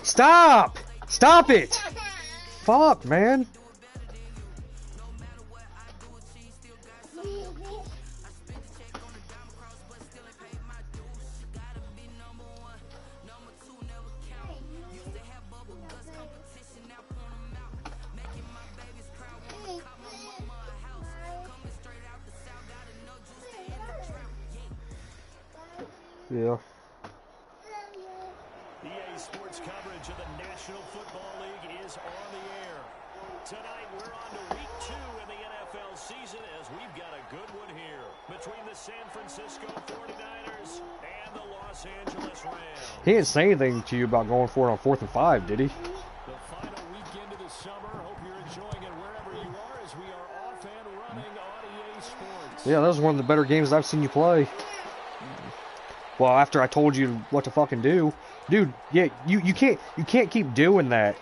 Stop! Stop it! Fuck, man. Yeah. EA Sports coverage of the National Football League is on the air. Tonight we're on to week 2 in the NFL season as we've got a good one here between the San Francisco 49ers and the Los Angeles Rams. He didn't say anything to you about going for it on 4th and 5, did he? The final weekend of the summer. Hope you're enjoying it wherever you are as we are off and running on EA Sports. Yeah, that was one of the better games I've seen you play. Well, after I told you what to fucking do, dude. Yeah, you can't keep doing that.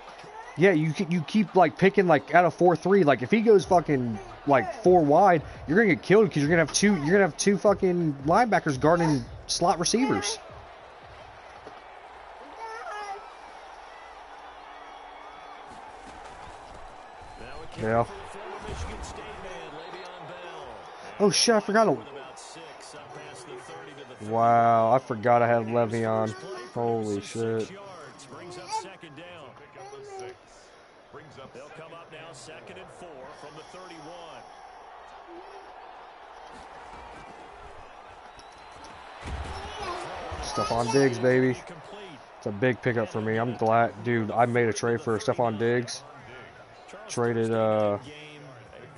Yeah, you keep like picking like out of 4-3. Like if he goes fucking like 4 wide, you're gonna get killed because you're gonna have two fucking linebackers guarding slot receivers. Yeah. Oh shit! I forgot to. Wow, I forgot I had Le'Veon. Holy shit. They'll come up now, 2nd and 4 from the 31. Stephon Diggs, baby. It's a big pickup for me. I'm glad, dude. I made a trade for Stephon Diggs. Traded, I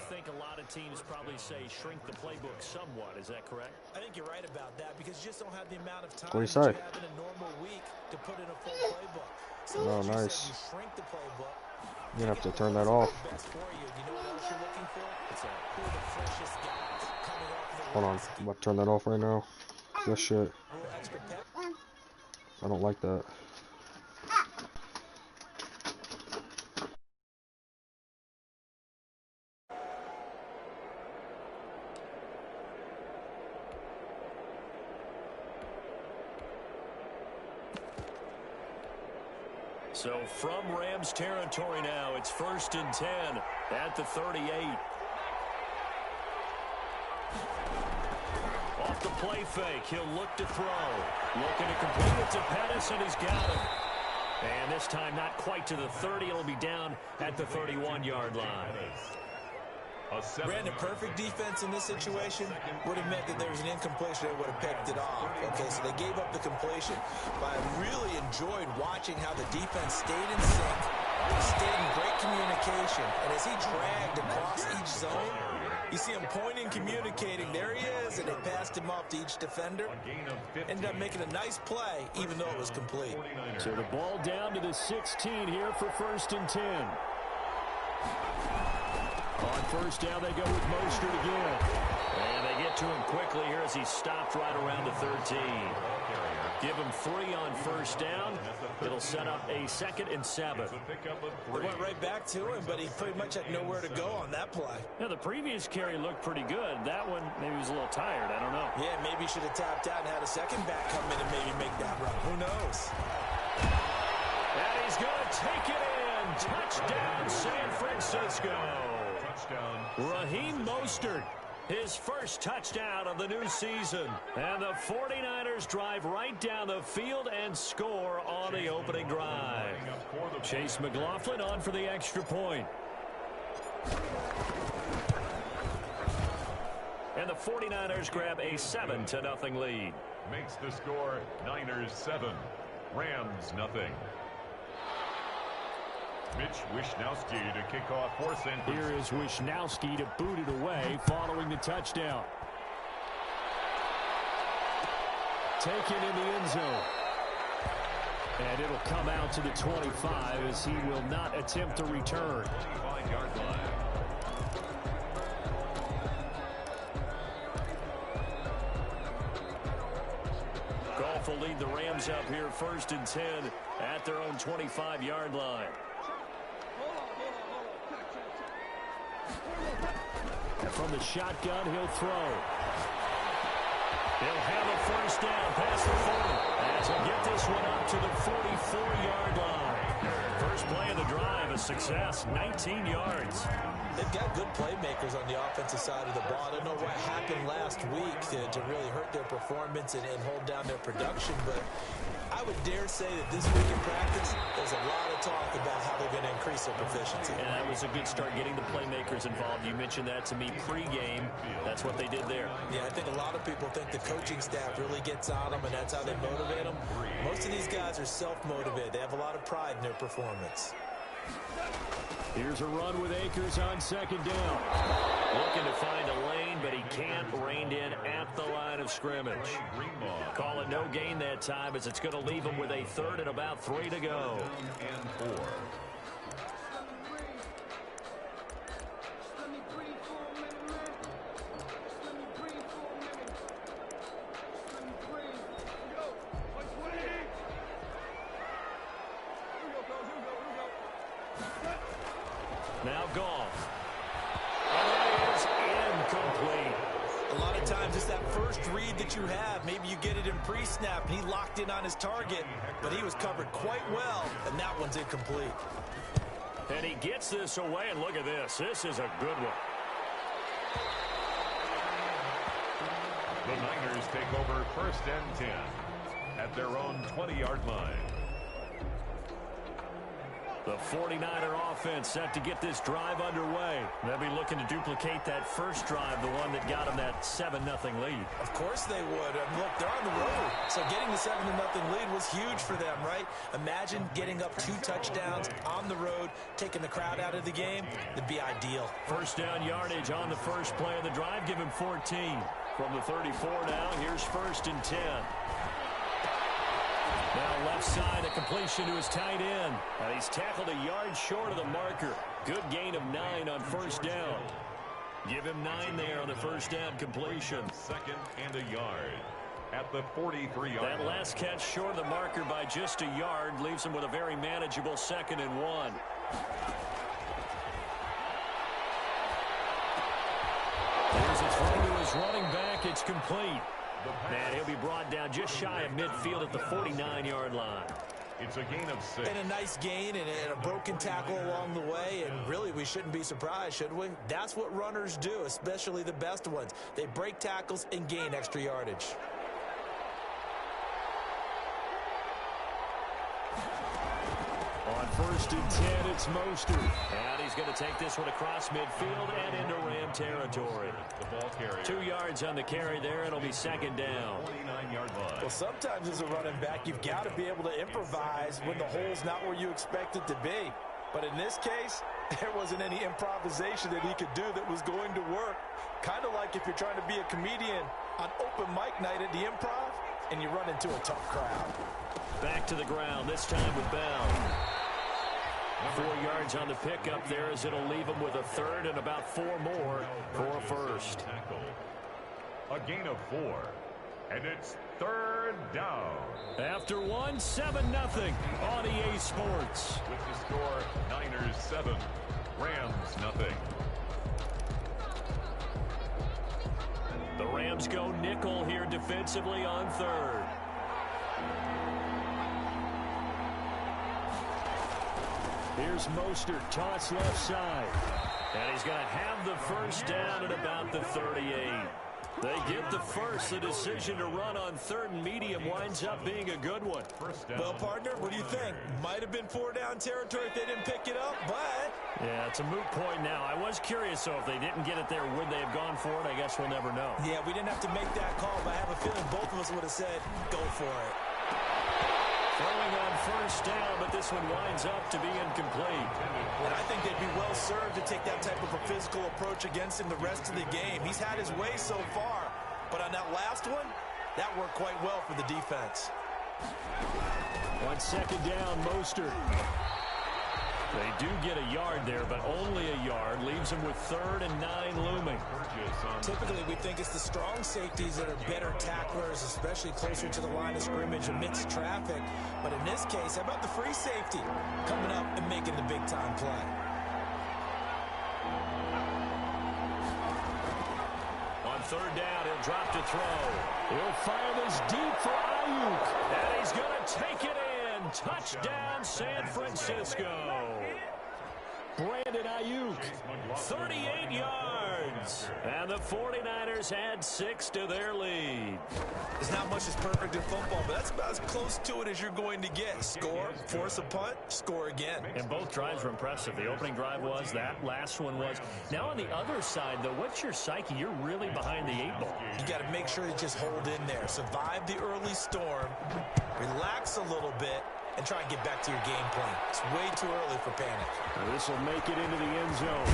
think a lot of teams probably say shrink the playbook somewhat. Is that correct? I think you're right about that because you just don't have the amount of time what do you say? that you have in a normal week to put in a full playbook. So oh, like nice. You shrink the playbook. You're going to have to turn that off. Hold on. I'm about to turn that off right now. This shit. I don't like that. So from Rams territory now, it's 1st and 10 at the 38. Off the play fake, he'll look to throw. Looking to complete it to Pettis, and he's got him. And this time not quite to the 30. It'll be down at the 31-yard line. Brandon, perfect defense in this situation would have meant that there was an incompletion that would have picked it off. Okay, so they gave up the completion. But I really enjoyed watching how the defense stayed in sync, stayed in great communication. And as he dragged across each zone, you see him pointing, communicating. There he is, and they passed him off to each defender. Ended up making a nice play, even though it was complete. So the ball down to the 16 here for 1st and 10. On 1st down, they go with Mostert again. And they get to him quickly here as he stopped right around the 13. Give him 3 on 1st down. It'll set up a 2nd and 7. They went right back to him, but he pretty much had nowhere to go on that play. Now, the previous carry looked pretty good. That one, maybe he was a little tired. I don't know. Yeah, maybe he should have tapped out and had a second back come in and maybe make that run. Who knows? And he's going to take it in. Touchdown, San Francisco. Raheem Mostert, his first touchdown of the new season. And the 49ers drive right down the field and score on the opening drive. Chase McLaughlin on for the extra point. And the 49ers grab a 7-0 lead. Makes the score Niners 7, Rams nothing. Mitch Wishnowsky to kick off for San Francisco. Here is Wishnowsky to boot it away following the touchdown. Taken in the end zone. And it'll come out to the 25 as he will not attempt to return. 25-yard line. Goff will lead the Rams up here 1st and 10 at their own 25-yard line. And from the shotgun, he'll throw. He'll have a 1st down past the 40. As he'll get this one up to the 44-yard line. success, 19 yards. They've got good playmakers on the offensive side of the ball. I don't know what happened last week to really hurt their performance and hold down their production, but I would dare say that this week in practice, there's a lot of talk about how they're going to increase their proficiency. And that was a good start, getting the playmakers involved. You mentioned that to me pregame. That's what they did there. Yeah, I think a lot of people think the coaching staff really gets on them, and that's how they motivate them. Most of these guys are self-motivated. They have a lot of pride in their performance. Here's a run with Akers on second down. Looking to find a lane, but he can't. Reined in at the line of scrimmage. Call it no gain that time, as it's going to leave him with a third and about 3 to go. And 4. Now gone. And it is incomplete. A lot of times it's that first read that you have. Maybe you get it in pre-snap, and he locked in on his target, but he was covered quite well, and that one's incomplete. And he gets this away, and look at this. This is a good one. The Niners take over 1st and 10 at their own 20-yard line. The 49er offense set to get this drive underway. They'll be looking to duplicate that first drive, the one that got them that 7-0 lead. Of course they would. Look, they're on the road, so getting the 7-0 lead was huge for them, right? Imagine getting up 2 touchdowns on the road, taking the crowd out of the game. That'd be ideal. First down yardage on the first play of the drive. Give him 14. From the 34 now, here's 1st and 10. Now left side, a completion to his tight end. And he's tackled a yard short of the marker. Good gain of 9 on first down. Give him 9 there on the first down completion. 2nd and a yard at the 43-yard line. That last catch short of the marker by just a yard leaves him with a very manageable 2nd and 1. Here's a throw to his running back. It's complete. And he'll be brought down just shy of midfield at the 49-yard line. It's a gain of 6. And a nice gain and a broken tackle along the way. And really, we shouldn't be surprised, should we? That's what runners do, especially the best ones. They break tackles and gain extra yardage. On 1st and 10, it's Mostert. And he's going to take this one across midfield and into Ram territory. The ball carrier. 2 yards on the carry there. It'll be 2nd down. 49-yard line. Well, sometimes as a running back, you've got to be able to improvise when the hole's not where you expect it to be. But in this case, there wasn't any improvisation that he could do that was going to work. Kind of like if you're trying to be a comedian on open mic night at the Improv and you run into a tough crowd. Back to the ground, this time with Bell. 4 yards on the pickup there, as it'll leave him with a third and about 4 more for a first. A gain of 4. And it's 3rd down. After 1, 7-0 on EA Sports. With the score, Niners 7, Rams nothing. The Rams go nickel here defensively on 3rd. Here's Mostert, toss left side. And he's going to have the first down at about the 38. They get the first. The decision to run on 3rd and medium winds up being a good one. Well, partner, what do you think? Might have been 4-down territory if they didn't pick it up, but... Yeah, it's a moot point now. I was curious, so if they didn't get it there, would they have gone for it? I guess we'll never know. Yeah, we didn't have to make that call, but I have a feeling both of us would have said, go for it. Throwing on first down, but this one winds up to be incomplete. And I think they'd be well served to take that type of a physical approach against him the rest of the game. He's had his way so far, but on that last one, that worked quite well for the defense. On 2nd down, Mostert. They do get a yard there, but only a yard. Leaves them with 3rd and 9 looming. Typically, we think it's the strong safeties that are better tacklers, especially closer to the line of scrimmage amidst traffic. But in this case, how about the free safety coming up and making the big-time play? On 3rd down, he'll drop to throw. He'll fire this deep for Ayuk. And he's going to take it in. Touchdown, San Francisco. Brandon Ayuk. 38 yards. And the 49ers add 6 to their lead. There's not much that's perfect in football, but that's about as close to it as you're going to get. Score, force a punt, score again. And both drives were impressive. The opening drive was, that last one was. Now on the other side, though, what's your psyche? You're really behind the 8-ball. You got to make sure you just hold in there. Survive the early storm, relax a little bit, and try and get back to your game plan. It's way too early for panic. This will make it into the end zone.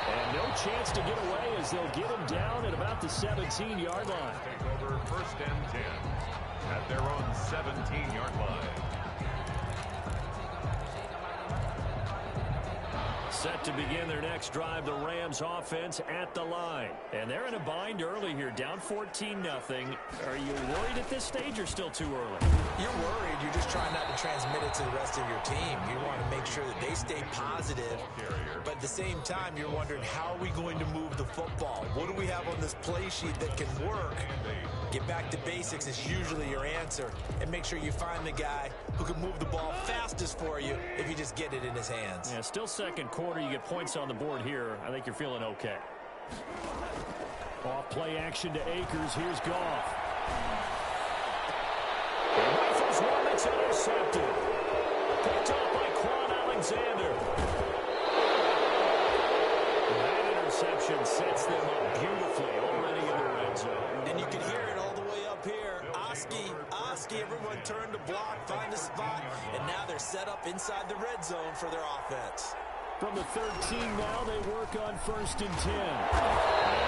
And no chance to get away as they'll get him down at about the 17-yard line. Take over 1st and 10 at their own 17-yard line. Set to begin their next drive, the Rams offense at the line. And they're in a bind early here, down 14-0. Are you worried at this stage or still too early? You're worried. You're just trying not to transmit it to the rest of your team. You want to make sure that they stay positive. But at the same time, you're wondering, how are we going to move the football? What do we have on this play sheet that can work? Get back to basics is usually your answer. And make sure you find the guy who can move the ball fastest for you if you just get it in his hands. Yeah, still second quarter. You get points on the board here. I think you're feeling okay. Off play action to Akers. Here's Goff. Rifles one that's intercepted. Picked up by Quan Alexander. That interception sets them up beautifully already in the red zone. And you can hear it all the way up here. Oski, everyone turned to block, find a spot, and now they're set up inside the red zone for their offense. From the 13 now, they work on 1st and 10. And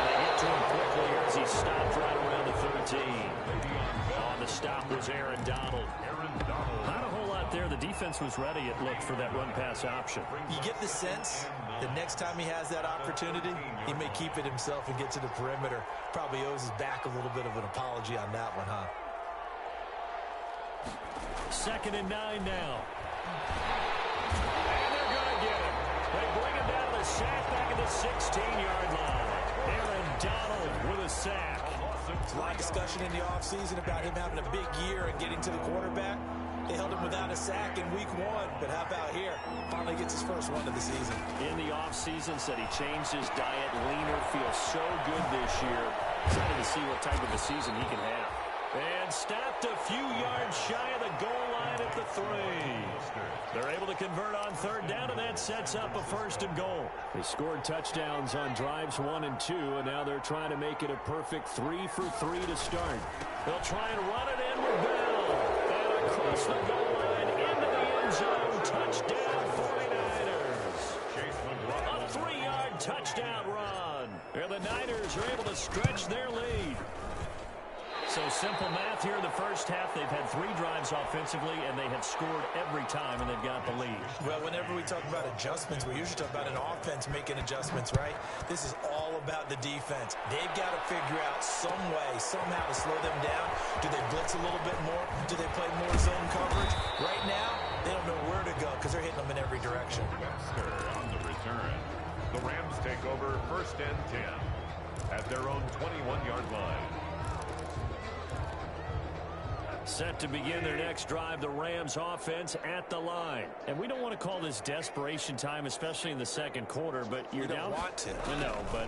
they get to him quickly as he stopped right around the 13. On the stop was Aaron Donald. Not a whole lot there. The defense was ready, it looked, for that run-pass option. You get the sense that next time he has that opportunity, he may keep it himself and get to the perimeter. Probably owes his back a little bit of an apology on that one, huh? 2nd and 9 now. And they're going to get him. They bring him down the sack back at the 16-yard line. Aaron Donald with a sack. There's a lot of discussion in the offseason about him having a big year and getting to the quarterback. They held him without a sack in week 1, but how about here? Finally gets his first one of the season. In the offseason, said he changed his diet, leaner, feels so good this year. Excited to see what type of a season he can have. And stopped a few yards shy of the goal line at the 3. They're able to convert on 3rd down, and that sets up a 1st and goal. They scored touchdowns on drives 1 and 2, and now they're trying to make it a perfect 3 for 3 to start. They'll try and run it in with Bell. And across the goal line into the end zone. Touchdown 49ers. A 3-yard touchdown run. And the Niners are able to stretch their lead. So simple math here in the first half. They've had 3 drives offensively, and they have scored every time, and they've got the lead. Well, whenever we talk about adjustments, we usually talk about an offense making adjustments, right? This is all about the defense. They've got to figure out some way, somehow to slow them down. Do they blitz a little bit more? Do they play more zone coverage? Right now, they don't know where to go because they're hitting them in every direction. On the return, the Rams take over 1st and 10 at their own 21-yard line. Set to begin their next drive, the Rams offense at the line. And we don't want to call this desperation time, especially in the second quarter, but you're down. You don't want to. No, but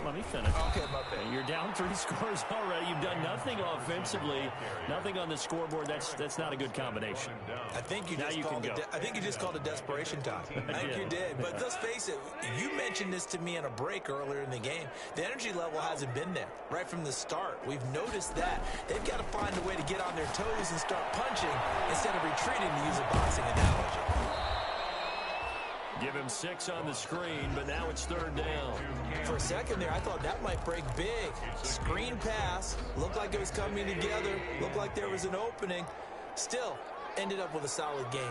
let me finish. Okay, my bad. You're down 3 scores already. You've done nothing offensively, nothing on the scoreboard. That's not a good combination. I think you just called it desperation time. I think you did. But let's face it, you mentioned this to me in a break earlier in the game. The energy level hasn't been there right from the start. We've noticed that. They've got to find a way to get on their toes and start punching instead of retreating, to use a boxing analogy. Give him 6 on the screen, but now it's 3rd down. For a second there, I thought that might break big. Screen pass, looked like it was coming together, looked like there was an opening. Still, ended up with a solid game.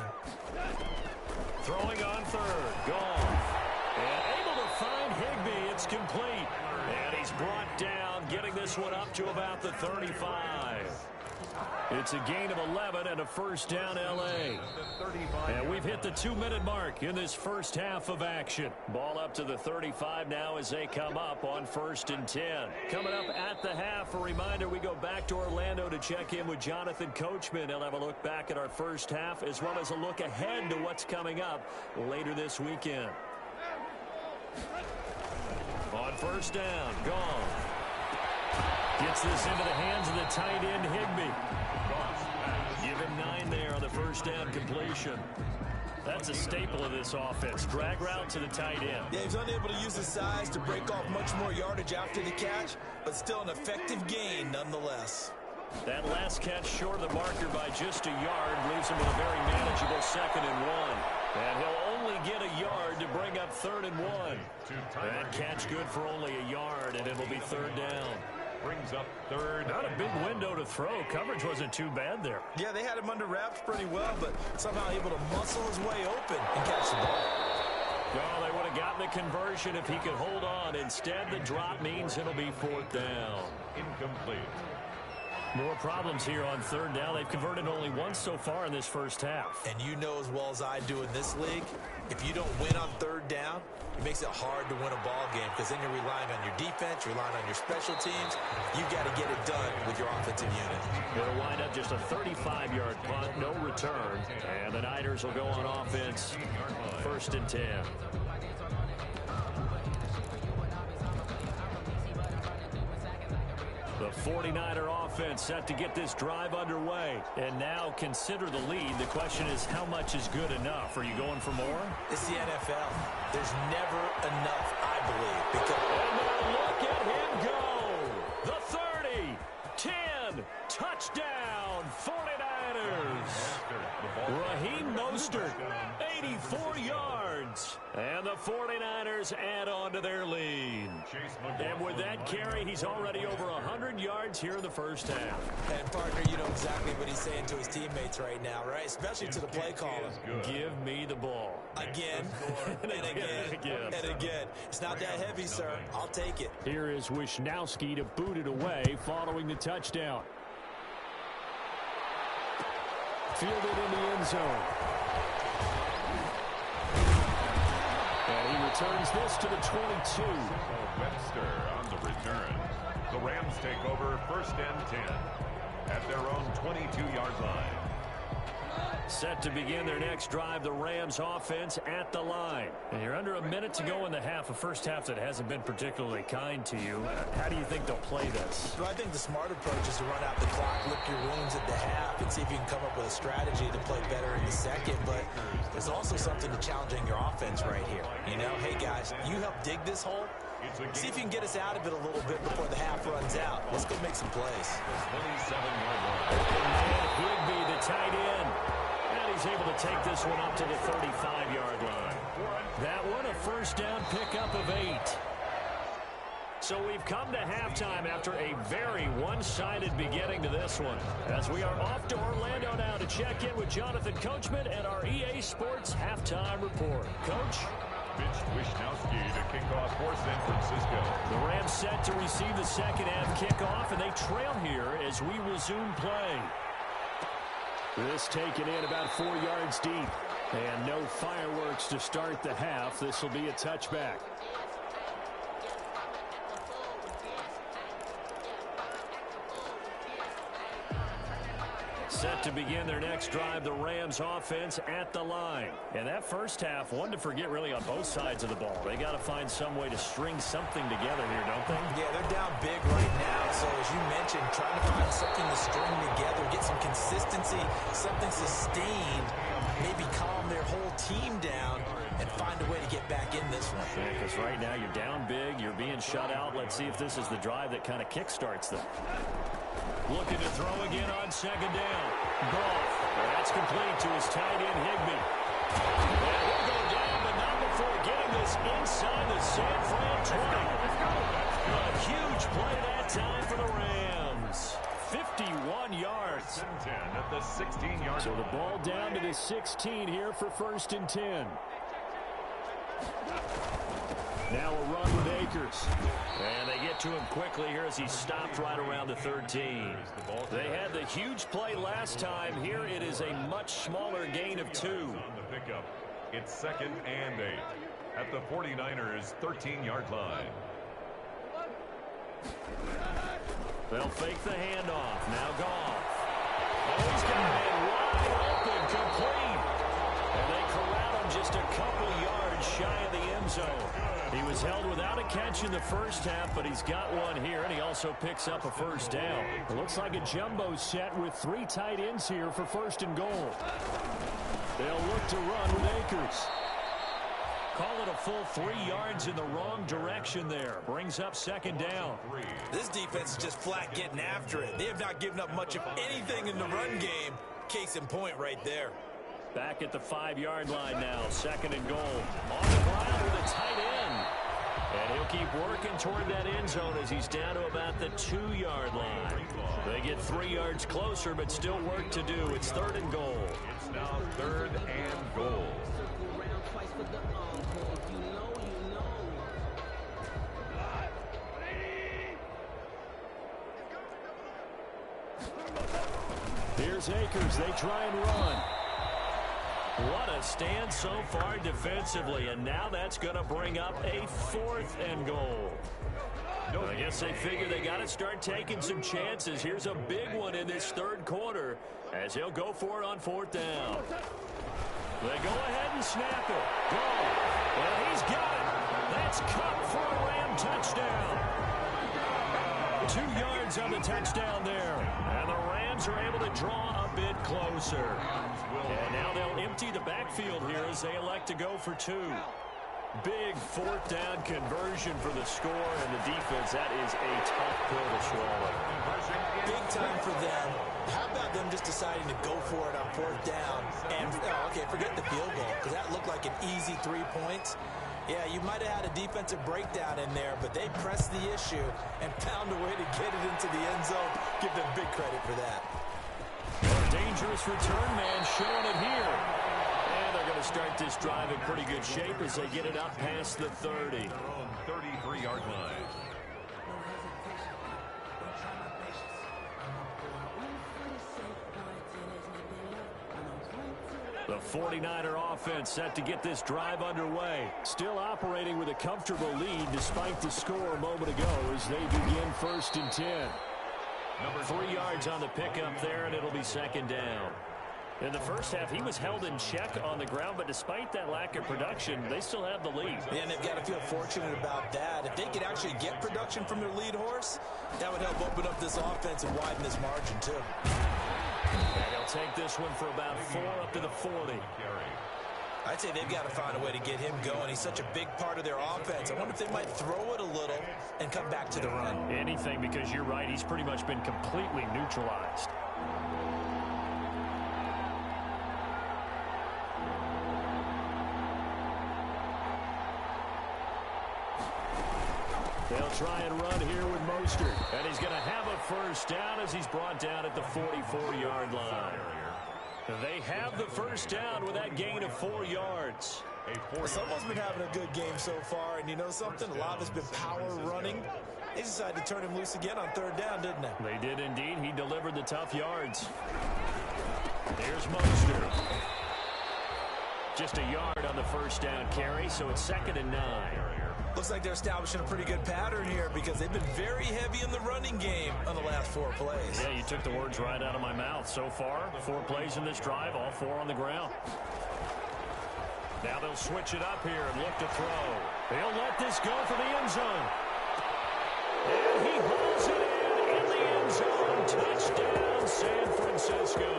Throwing on 3rd, Goff. And able to find Higbee, it's complete. And he's brought down, getting this one up to about the 35. It's a gain of 11 and a first down, L.A. And we've hit the 2-minute mark in this first half of action. Ball up to the 35 now as they come up on 1st and 10. Coming up at the half, a reminder, we go back to Orlando to check in with Jonathan Coachman. He'll have a look back at our first half as well as a look ahead to what's coming up later this weekend. On 1st down, gone. Gets this into the hands of the tight end, Higbee. Give him 9 there on the first down completion. That's a staple of this offense. Drag route to the tight end. Yeah, he's unable to use his size to break off much more yardage after the catch, but still an effective gain nonetheless. That last catch short of the marker by just a yard leaves him with a very manageable 2nd and 1. And he'll only get a yard to bring up 3rd and 1. That catch good for only a yard, and it'll be 3rd down. Brings up 3rd. Not a big window to throw. Coverage wasn't too bad there. Yeah, they had him under wraps pretty well, but somehow able to muscle his way open and catch the ball. Well, they would have gotten the conversion if he could hold on. Instead, the drop means it'll be 4th down. Incomplete. More problems here on 3rd down. They've converted only once so far in this first half. And you know as well as I do in this league, if you don't win on 3rd down, it makes it hard to win a ball game because then you're relying on your defense, you're relying on your special teams. You got to get it done with your offensive unit. It'll wind up just a 35-yard punt, no return. And the Niners will go on offense, 1st and 10. The 49er offense set to get this drive underway. And now consider the lead. The question is, how much is good enough? Are you going for more? It's the NFL. There's never enough, I believe. Because and now look at him go. The 30, 10, touchdown, 49ers. Raheem Mostert, 84 yards. And the 49ers add on to their lead. And with that carry, he's already over 100 yards here in the first half. And, partner, you know exactly what he's saying to his teammates right now, right? Especially to the play caller. Give me the ball. Again, and again, and again. It's not that heavy, sir. I'll take it. Here is Wisnowski to boot it away following the touchdown. Fielded in the end zone. And he returns this to the 22. Webster on the return. The Rams take over 1st and 10 at their own 22-yard line. Set to begin their next drive, the Rams offense at the line. And you're under a minute to go in the half, a first half that hasn't been particularly kind to you. How do you think they'll play this? Well, I think the smart approach is to run out the clock, lick your wounds at the half, and see if you can come up with a strategy to play better in the second. But there's also something to challenging your offense right here. You know, hey, guys, you help dig this hole. See if you can get us out of it a little bit before the half runs out. Let's go make some plays. 27-yard line. Higbee, the tight end. And he's able to take this one up to the 35-yard line. That one a first down pickup of 8. So we've come to halftime after a very one-sided beginning to this one. As we are off to Orlando now to check in with Jonathan Coachman and our EA Sports Halftime Report. Coach? Mitch Wisnowski to kick off for San Francisco. The Rams set to receive the second half kickoff, and they trail here as we resume play. This taken in about 4 yards deep. And no fireworks to start the half. This will be a touchback. Set to begin their next drive, the Rams offense at the line. And that first half, one to forget really on both sides of the ball. They got to find some way to string something together here, don't they? Yeah, they're down big right now. So as you mentioned, trying to find something to string together, get some consistency, something sustained, maybe calm their whole team down and find a way to get back in this one. Yeah, because right now you're down big, you're being shut out. Let's see if this is the drive that kind of kickstarts them. Looking to throw again on second down. Goff. That's complete to his tight end, Higbee. And he'll go down, but not before getting this inside the San Fran 20. A huge play that time for the Rams. 51 yards. 10 at the 16-yard. So the ball down to the 16 here for 1st and 10. Now a run with Akers. And they get to him quickly here as he stopped right around the 13. They had the huge play last time. Here it is a much smaller gain of 2. On the pickup, it's 2nd and 8 at the 49ers' 13-yard line. They'll fake the handoff. Now Goff. Oh, he's got it wide open, complete. And they corral him just a couple yards shy of the end zone. He was held without a catch in the first half, but he's got one here, and he also picks up a first down. It looks like a jumbo set with 3 tight ends here for 1st and goal. They'll look to run with Akers. Call it a full 3 yards in the wrong direction there. Brings up 2nd down. This defense is just flat getting after it. They have not given up much of anything in the run game. Case in point right there. Back at the 5-yard line now. 2nd and goal. On the ground with a tight end. And he'll keep working toward that end zone as he's down to about the 2-yard line. They get 3 yards closer, but still work to do. It's 3rd and goal. It's now 3rd and goal. Here's Akers. They try and run. What a stand so far defensively, and now that's going to bring up a 4th and goal. I guess they figure they got to start taking some chances. Here's a big one in this 3rd quarter as he'll go for it on 4th down. They go ahead and snap it. Go. Well, he's got it. That's Cup for a Ram touchdown. 2 yards on the touchdown there. And the Rams are able to draw a bit closer. And now they'll empty the backfield here as they elect to go for 2. Big 4th down conversion for the score, and the defense, that is a tough pill to swallow. Big time for them. How about them just deciding to go for it on 4th down? And, okay, forget the field goal, because that looked like an easy 3 points. Yeah, you might have had a defensive breakdown in there, but they pressed the issue and found a way to get it into the end zone. Give them big credit for that. A dangerous return man showing it here. And they're going to start this drive in pretty good shape as they get it up past the 30. 33-yard line. The 49er offense set to get this drive underway. Still operating with a comfortable lead despite the score a moment ago as they begin 1st and 10. 3 yards on the pickup there, and it'll be 2nd down. In the first half, he was held in check on the ground, but despite that lack of production, they still have the lead. Yeah, and they've got to feel fortunate about that. If they could actually get production from their lead horse, that would help open up this offense and widen this margin, too. And they'll take this one for about 4 up to the 40. I'd say they've got to find a way to get him going. He's such a big part of their offense. I wonder if they might throw it a little and come back to the run. Anything, because you're right, he's pretty much been completely neutralized. They'll try and run here with Mostert. And he's going to have a first down as he's brought down at the 44-yard line. They have the first down with that gain of 4 yards. Someone's been having a good game so far, and you know something? A lot of it's been power running. They decided to turn him loose again on 3rd down, didn't they? They did indeed. He delivered the tough yards. Here's Mostert. Just a yard on the first down carry, so it's 2nd and 9. Looks like they're establishing a pretty good pattern here because they've been very heavy in the running game on the last 4 plays. Yeah, you took the words right out of my mouth. So far, 4 plays in this drive, all 4 on the ground. Now they'll switch it up here and look to throw. They'll let this go for the end zone. And he hauls it in the end zone. Touchdown, San Francisco.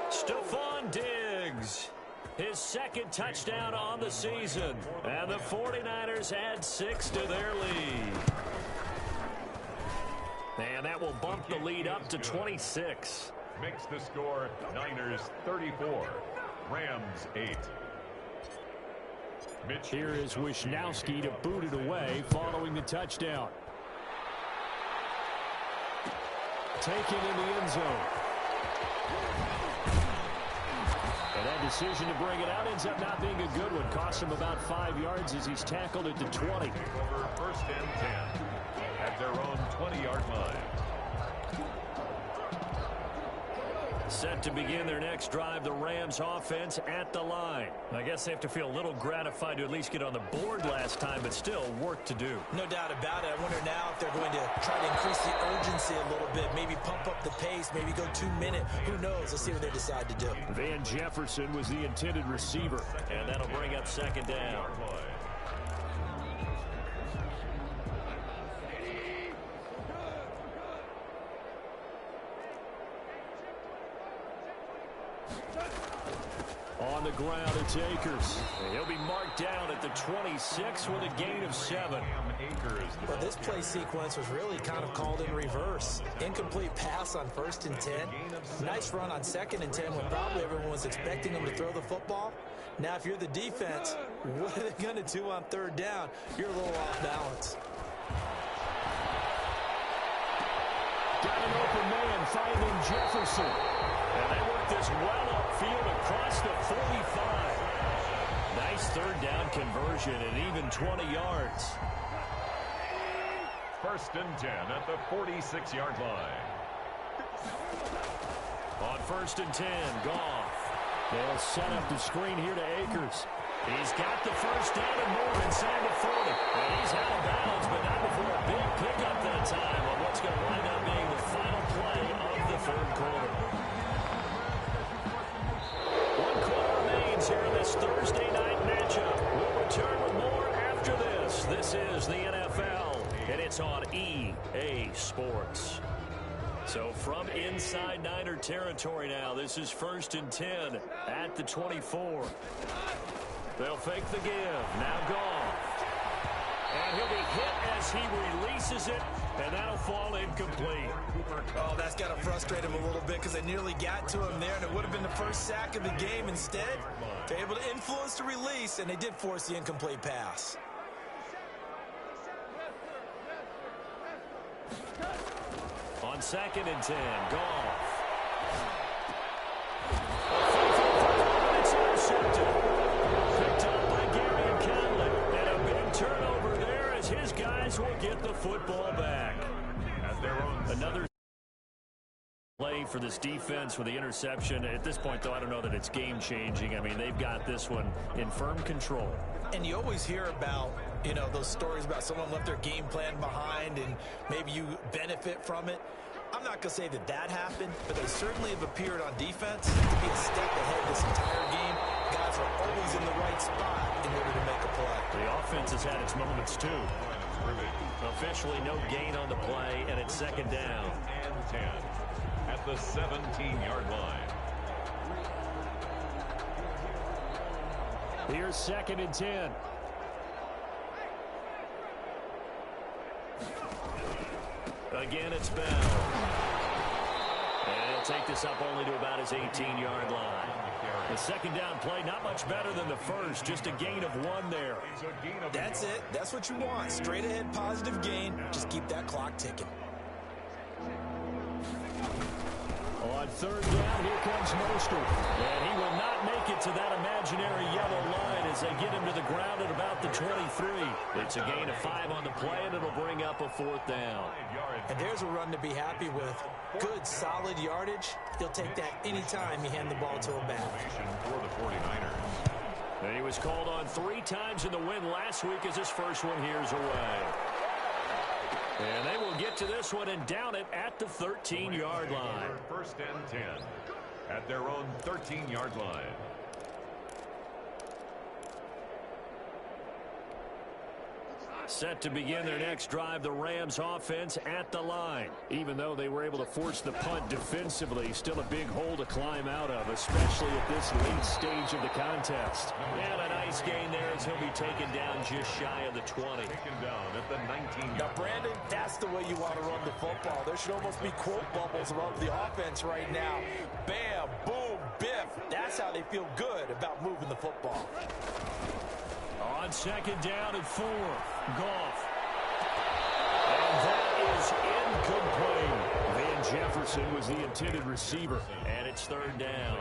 Stephon Diggs. His 2nd touchdown on the season. And the 49ers add 6 to their lead. And that will bump the lead up to 26. Makes the score Niners 34, Rams 8. Here is Wisnowski to boot it away following the touchdown. Taken in the end zone. And that decision to bring it out ends up not being a good one. Costs him about 5 yards as he's tackled at the 20. Over first and 10 at their own 20-yard line. Set to begin their next drive, the Rams offense at the line. I guess they have to feel a little gratified to at least get on the board last time, but still work to do. No doubt about it. I wonder now if they're going to try to increase the urgency a little bit, maybe pump up the pace, maybe go 2-minute. Who knows? Let's see what they decide to do. Van Jefferson was the intended receiver, and that'll bring up second down. On the ground, it's Akers. He'll be marked down at the 26 with a gain of 7. Well, this play sequence was really kind of called in reverse. Incomplete pass on 1st and 10. Nice run on 2nd and 10 when probably everyone was expecting him to throw the football. Now, if you're the defense, what are they going to do on 3rd down? You're a little off balance. Got an open man, finding Jefferson. And they work this well upfield across the 45. Nice 3rd down conversion and even 20 yards. First and 10 at the 46-yard line. On 1st and 10, Goff. They'll set up the screen here to Akers. He's got the first down and more inside the 40. And he's out of bounds, but not before a big pickup that time on what's going to wind up being the final play of the 3rd quarter. 1 quarter remains here in this Thursday night matchup. We'll return with more after this. This is the NFL, and it's on EA Sports. So from inside Niner territory now, this is 1st and 10 at the 24. They'll fake the give. Now Goff. And he'll be hit as he releases it, and that'll fall incomplete. Oh, that's got to frustrate him a little bit because they nearly got to him there, and it would have been the first sack of the game. Instead, they're able to influence the release, and they did force the incomplete pass. On 2nd and 10, Goff. It's intercepted. Picked up by Gary and Conley. And a big turnover there as his guys will get the football back. At their own Another play for this defense with the interception. At this point, though, I don't know that it's game-changing. I mean, they've got this one in firm control. And you always hear about, you know, those stories about someone left their game plan behind and maybe you benefit from it. I'm not going to say that that happened, but they certainly have appeared on defense to be a step ahead this entire game. Guys are always in the right spot in order to make a play. The offense has had its moments, too. Officially no gain on the play, and it's 2nd down. And 10 at the 17-yard line. Here's 2nd and 10. Again, it's Bell. And he'll take this up only to about his 18-yard line. The 2nd down play, not much better than the first, just a gain of 1 there. That's it. That's what you want. Straight ahead, positive gain. Just keep that clock ticking. On 3rd down, here comes Mostert. And he will not make it to that imaginary yellow line as they get him to the ground at about the 23. It's a gain of 5 on the play, and it'll bring up a 4th down. And there's a run to be happy with. Good, solid yardage. He'll take that anytime you hand the ball to him back. For the 49ers. And he was called on 3 times in the win last week as his first one here's away. And they will get to this one and down it at the 13-yard line. 1st and 10 at their own 13-yard line. Set to begin their next drive, the Rams offense at the line. Even though they were able to force the punt defensively, still a big hole to climb out of, especially at this late stage of the contest. And a nice gain there as he'll be taken down just shy of the 20. Taken down at the 19. Now, Brandon, that's the way you want to run the football. There should almost be quote bubbles around the offense right now. Bam, boom, biff. That's how they feel good about moving the football. On 2nd down and 4, Goff. And that is incomplete. Van Jefferson was the intended receiver, and it's 3rd down.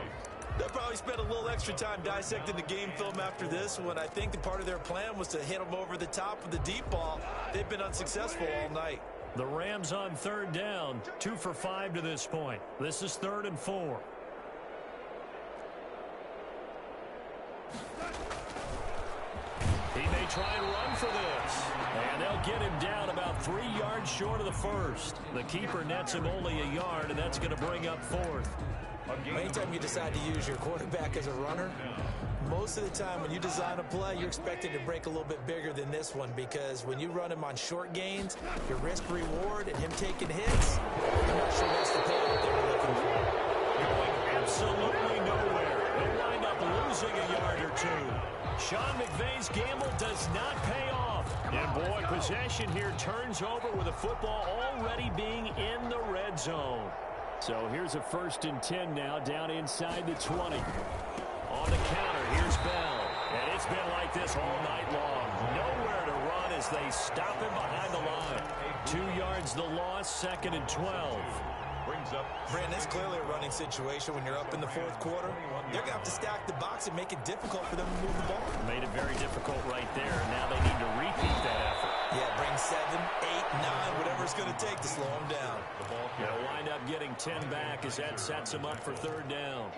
They'll probably spend a little extra time dissecting the game film after this one. I think the part of their plan was to hit them over the top with the deep ball. They've been unsuccessful all night. The Rams on 3rd down, 2 for 5 to this point. This is 3rd and 4. He may try and run for this. And they'll get him down about 3 yards short of the first. The keeper nets him only a yard, and that's going to bring up 4th. Anytime you decide to use your quarterback as a runner, most of the time when you design a play, you're expected to break a little bit bigger than this one, because when you run him on short gains, your risk-reward and him taking hits, I'm not sure that's the play that they were looking for. Going absolutely nowhere. They wind up losing a yard or 2. Sean McVay's gamble does not pay off. And boy, possession here turns over with the football already being in the red zone. So here's a 1st and 10 now, down inside the 20. On the counter, here's Bell. And it's been like this all night long. Nowhere to run as they stop him behind the line. 2 yards the loss, 2nd and 12. Brings up. Brandon, it's clearly a running situation when you're up in the 4th quarter. They're going to have to stack the box and make it difficult for them to move the ball. Made it very difficult right there. Now they need to repeat that effort. Yeah, bring 7, 8, 9, whatever it's going to take to slow them down. They'll wind up getting 10 back as that sets them up for 3rd down.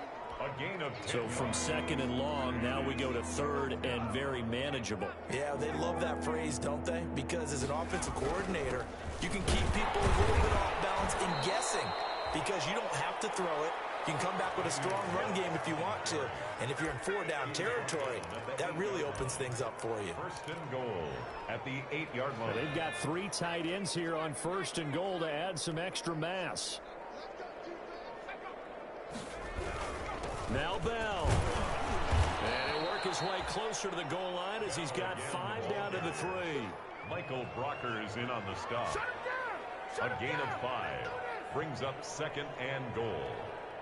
A gain of 10. So from 2nd and long, now we go to 3rd and very manageable. Yeah, they love that phrase, don't they? Because as an offensive coordinator, you can keep people a little bit off balance and guessing, because you don't have to throw it. You can come back with a strong run game if you want to. And if you're in 4-down territory, that really opens things up for you. 1st and goal at the 8-yard line. Well, they've got 3 tight ends here on 1st and goal to add some extra mass. Now Bell. And he'll work his way closer to the goal line as he's got 5 down to the 3. Michael Brockers in on the stop. A gain of 5 brings up 2nd and goal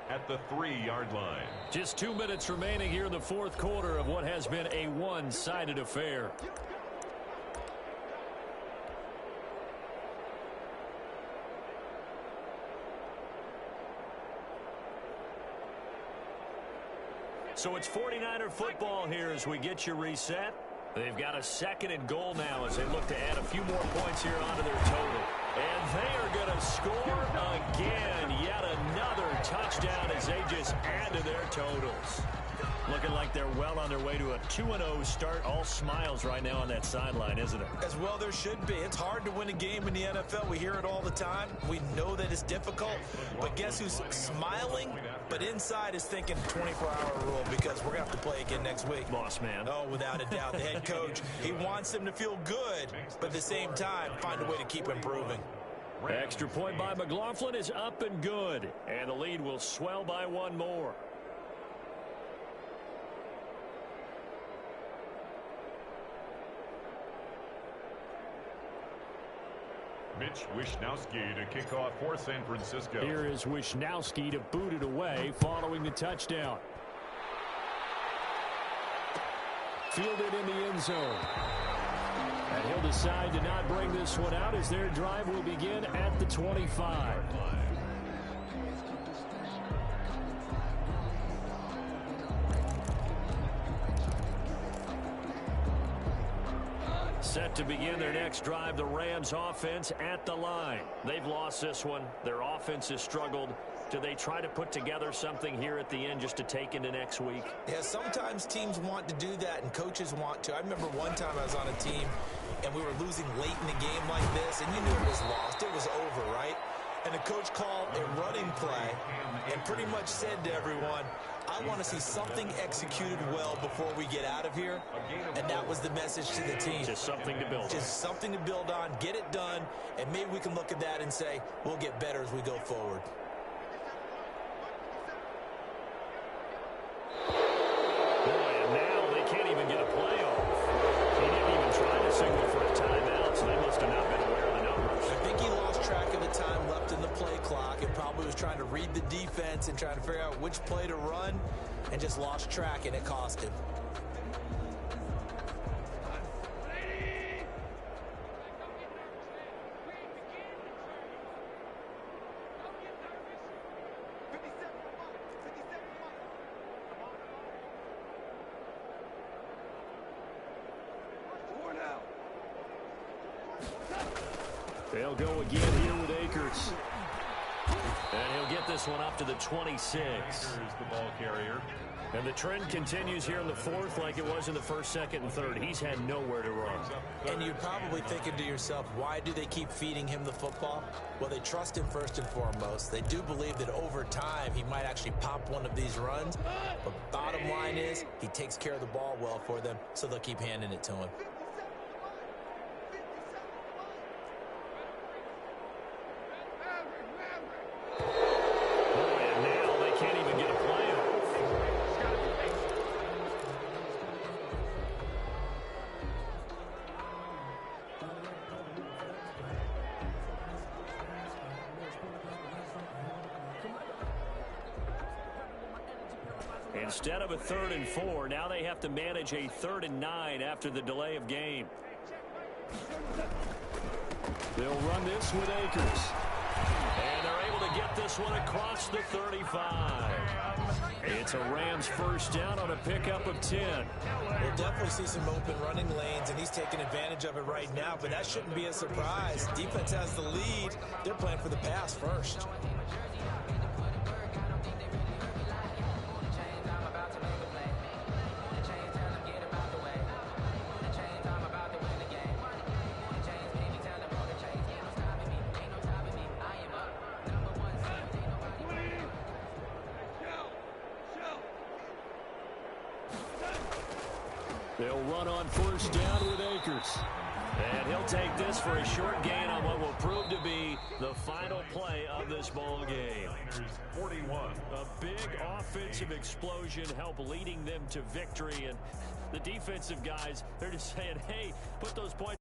at the 3-yard line. Just 2 minutes remaining here in the 4th quarter of what has been a one-sided affair. So it's 49er football here as we get you reset. They've got a 2nd and goal now as they look to add a few more points here onto their total. And they are going to score again. Yet another touchdown as they just add to their totals. Looking like they're well on their way to a 2-0 start. All smiles right now on that sideline, isn't it? As well there should be. It's hard to win a game in the NFL. We hear it all the time. We know that it's difficult. But guess who's smiling? But inside is thinking 24-hour rule, because we're going to have to play again next week. Boss man. Oh, without a doubt. The head coach, he wants them to feel good, but at the same time, find a way to keep improving. Extra point by McLaughlin is up and good. And the lead will swell by 1 more. Mitch Wishnowsky to kick off for San Francisco. Here is Wishnowsky to boot it away following the touchdown. Fielded in the end zone. And he'll decide to not bring this one out as their drive will begin at the 25. Set to begin their next drive, the Rams offense at the line. They've lost this one. Their offense has struggled. Do they try to put together something here at the end just to take into next week? Yeah, sometimes teams want to do that and coaches want to. I remember one time I was on a team and we were losing late in the game like this, and you knew it was lost. It was over, right? And the coach called a running play and pretty much said to everyone, I want to see something executed well before we get out of here. And that was the message to the team. Just something to build on. Just something to build on, get it done, and maybe we can look at that and say, we'll get better as we go forward. Boy, and now they can't even get a play off. He didn't even try to signal for a timeout, so they must have not been aware of the numbers. I think he lost track of the time left in the play clock and probably was trying to read the defense and trying to figure out which play to run and just lost track, and it cost him. They'll go again here with Akers. And he'll get this one up to the 26. Akers, the ball carrier. And the trend continues here in the fourth like it was in the first, second, and third. He's had nowhere to run. And you're probably thinking to yourself, why do they keep feeding him the football? Well, they trust him first and foremost. They do believe that over time he might actually pop one of these runs. But bottom line is he takes care of the ball well for them, so they'll keep handing it to him. Instead of a 3rd and 4, now they have to manage a 3rd and 9 after the delay of game. They'll run this with Akers. And they're able to get this one across the 35. It's a Rams first down on a pickup of 10. We'll definitely see some open running lanes, and he's taking advantage of it right now, but that shouldn't be a surprise. Defense has the lead. They're playing for the pass first. They'll run on first down with Akers. And he'll take this for a short gain on what will prove to be the final play of this ball game. 41. A big offensive explosion helped leading them to victory. And the defensive guys, they're just saying, hey, put those points.